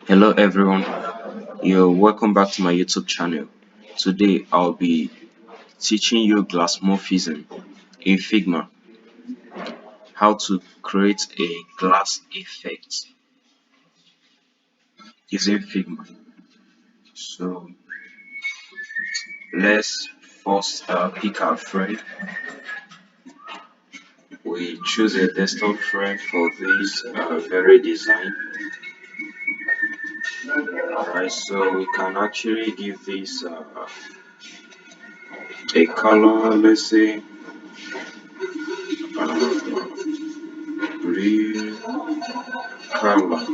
Hello everyone, you're welcome back to my YouTube channel. Today I'll be teaching you glassmorphism in Figma, how to create a glass effect using Figma. So let's first pick our frame. We choose a desktop frame for this very design. Alright, so we can actually give this a color, let's say green color.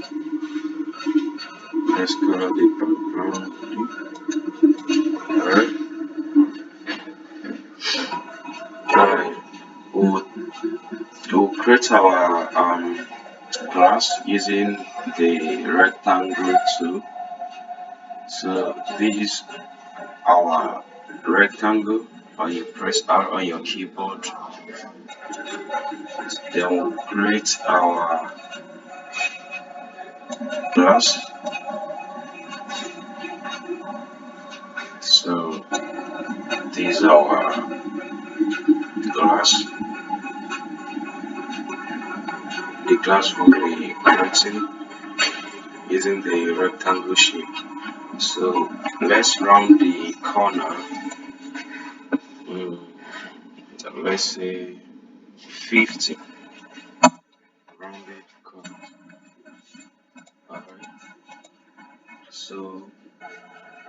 Let's color the background blue. Alright, we'll create our glass using the rectangle tool. So this is our rectangle, or you press R on your keyboard. Then we'll create our glass. So this is our glass. The glass will be creating using the rectangle shape. So let's round the corner. Let's say 50. Rounded corner. Alright. So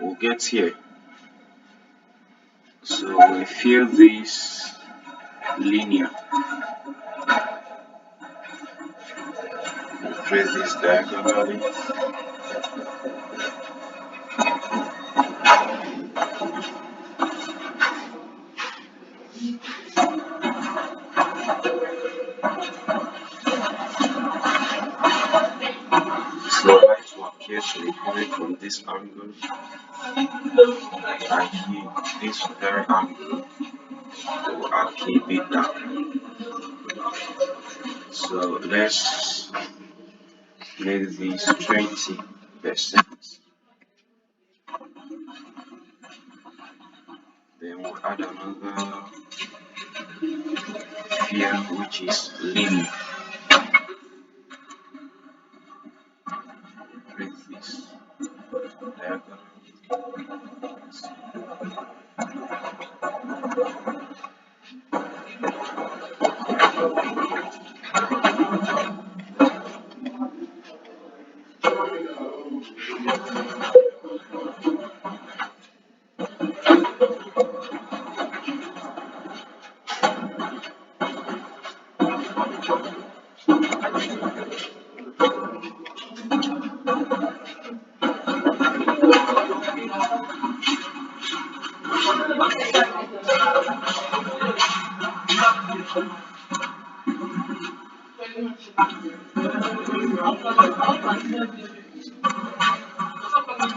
we'll get here. So we fill this linear. Trace this diagonally. So light will appear to be coming from this angle, and here, this very angle will actually be down. So let's make this 20%. Then we'll add another here, which is linear. Create this diagonal.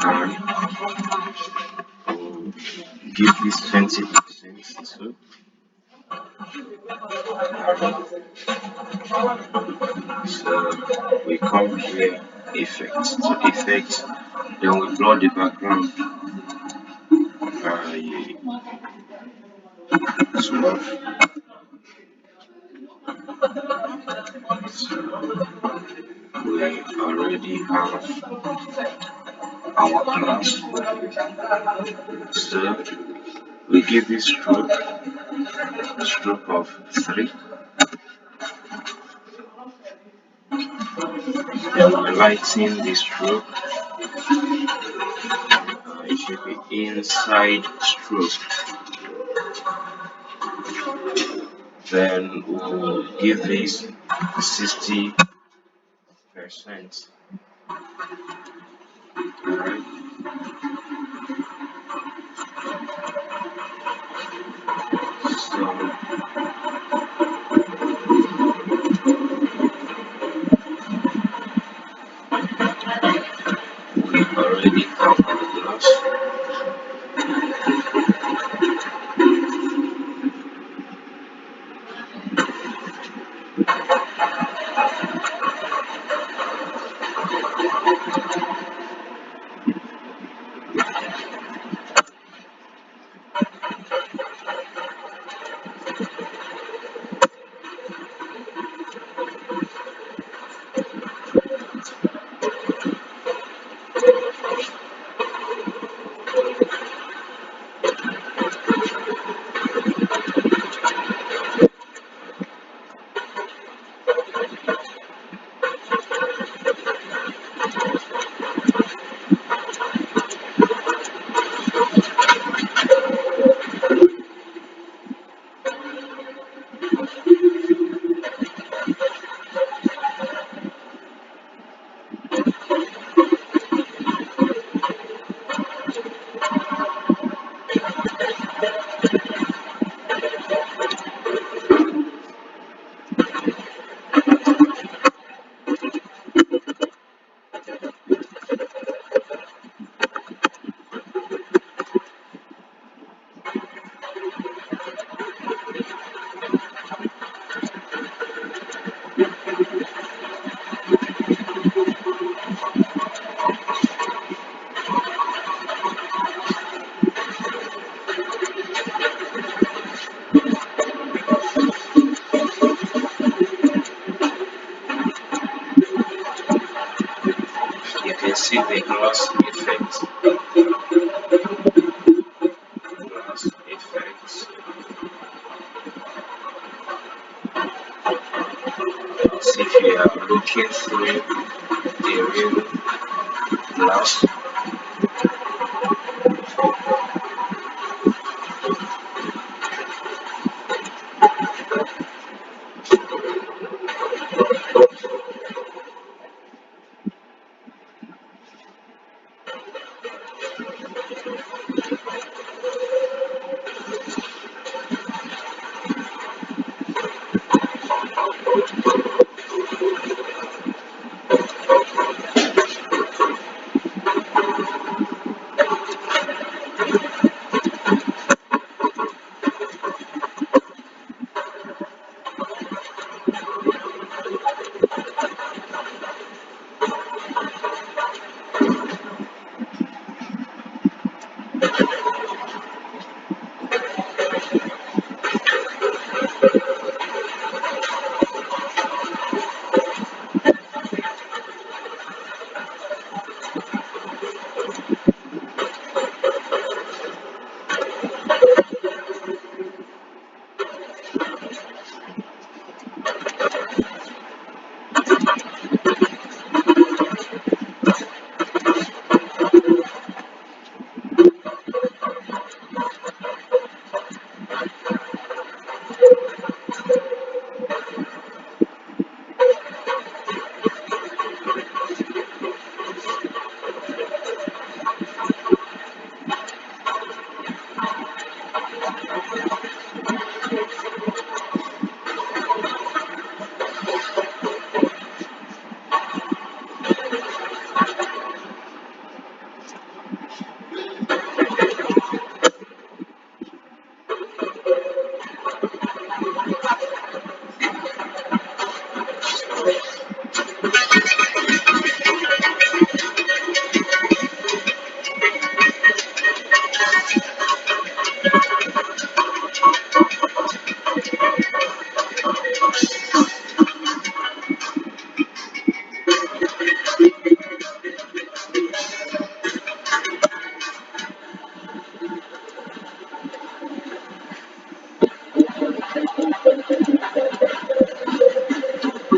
And give this 20% too. So we come here, effect to effect, then we blur the background by 12. We already have our class. So we give this stroke a stroke of 3. Then we lighten the stroke. It should be inside stroke. Then we'll give this 60%. Alright. So we already have our glass. You can see the glass effect. Glass effect. As if you are looking through the real glass.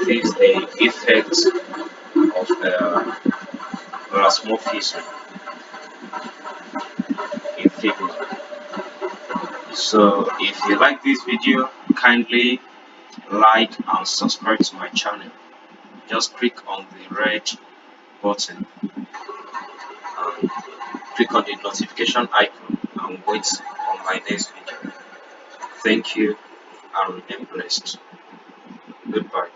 This is the effect of Glassmorphism in Figma. So if you like this video, kindly like and subscribe to my channel. Just click on the red button and click on the notification icon and wait on my next video. Thank you and remain blessed. Goodbye.